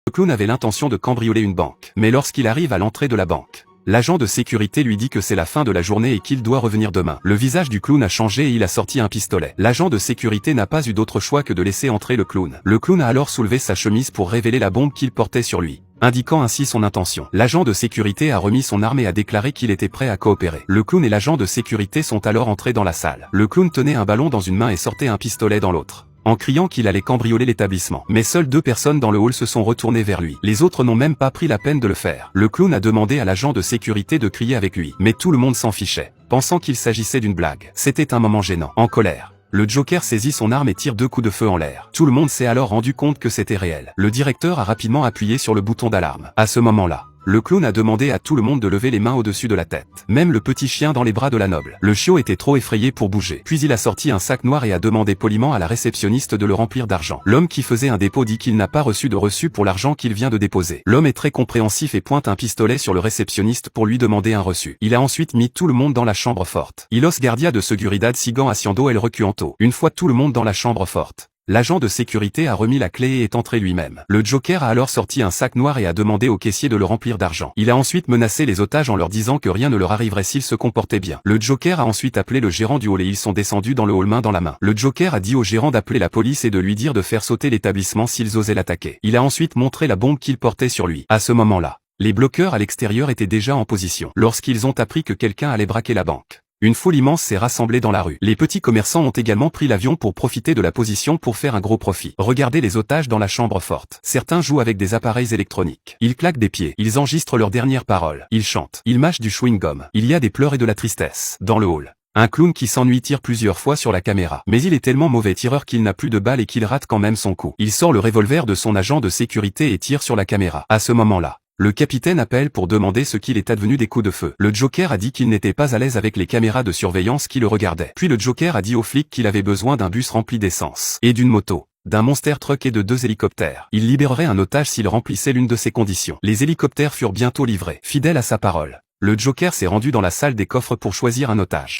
Le clown avait l'intention de cambrioler une banque. Mais lorsqu'il arrive à l'entrée de la banque, l'agent de sécurité lui dit que c'est la fin de la journée et qu'il doit revenir demain. Le visage du clown a changé et il a sorti un pistolet. L'agent de sécurité n'a pas eu d'autre choix que de laisser entrer le clown. Le clown a alors soulevé sa chemise pour révéler la bombe qu'il portait sur lui, indiquant ainsi son intention. L'agent de sécurité a remis son arme et a déclaré qu'il était prêt à coopérer. Le clown et l'agent de sécurité sont alors entrés dans la salle. Le clown tenait un ballon dans une main et sortait un pistolet dans l'autre, en criant qu'il allait cambrioler l'établissement. Mais seules 2 personnes dans le hall se sont retournées vers lui. Les autres n'ont même pas pris la peine de le faire. Le clown a demandé à l'agent de sécurité de crier avec lui, mais tout le monde s'en fichait, pensant qu'il s'agissait d'une blague. C'était un moment gênant. En colère, le Joker saisit son arme et tire 2 coups de feu en l'air. Tout le monde s'est alors rendu compte que c'était réel. Le directeur a rapidement appuyé sur le bouton d'alarme. À ce moment-là, le clown a demandé à tout le monde de lever les mains au-dessus de la tête. Même le petit chien dans les bras de la noble. Le chiot était trop effrayé pour bouger. Puis il a sorti un sac noir et a demandé poliment à la réceptionniste de le remplir d'argent. L'homme qui faisait un dépôt dit qu'il n'a pas reçu de reçu pour l'argent qu'il vient de déposer. L'homme est très compréhensif et pointe un pistolet sur le réceptionniste pour lui demander un reçu. Il a ensuite mis tout le monde dans la chambre forte. Y los guardia de seguridad sigan haciendo el recuento. Une fois tout le monde dans la chambre forte, l'agent de sécurité a remis la clé et est entré lui-même. Le Joker a alors sorti un sac noir et a demandé au caissier de le remplir d'argent. Il a ensuite menacé les otages en leur disant que rien ne leur arriverait s'ils se comportaient bien. Le Joker a ensuite appelé le gérant du hall et ils sont descendus dans le hall main dans la main. Le Joker a dit au gérant d'appeler la police et de lui dire de faire sauter l'établissement s'ils osaient l'attaquer. Il a ensuite montré la bombe qu'il portait sur lui. À ce moment-là, les bloqueurs à l'extérieur étaient déjà en position. Lorsqu'ils ont appris que quelqu'un allait braquer la banque, une foule immense s'est rassemblée dans la rue. Les petits commerçants ont également pris l'avion pour profiter de la position pour faire un gros profit. Regardez les otages dans la chambre forte. Certains jouent avec des appareils électroniques. Ils claquent des pieds. Ils enregistrent leurs dernières paroles. Ils chantent. Ils mâchent du chewing-gum. Il y a des pleurs et de la tristesse. Dans le hall, un clown qui s'ennuie tire plusieurs fois sur la caméra. Mais il est tellement mauvais tireur qu'il n'a plus de balles et qu'il rate quand même son coup. Il sort le revolver de son agent de sécurité et tire sur la caméra. À ce moment-là, le capitaine appelle pour demander ce qu'il est advenu des coups de feu. Le Joker a dit qu'il n'était pas à l'aise avec les caméras de surveillance qui le regardaient. Puis le Joker a dit aux flics qu'il avait besoin d'un bus rempli d'essence, et d'une moto, d'un monster truck et de 2 hélicoptères. Il libérerait un otage s'il remplissait l'une de ces conditions. Les hélicoptères furent bientôt livrés. Fidèle à sa parole, le Joker s'est rendu dans la salle des coffres pour choisir un otage.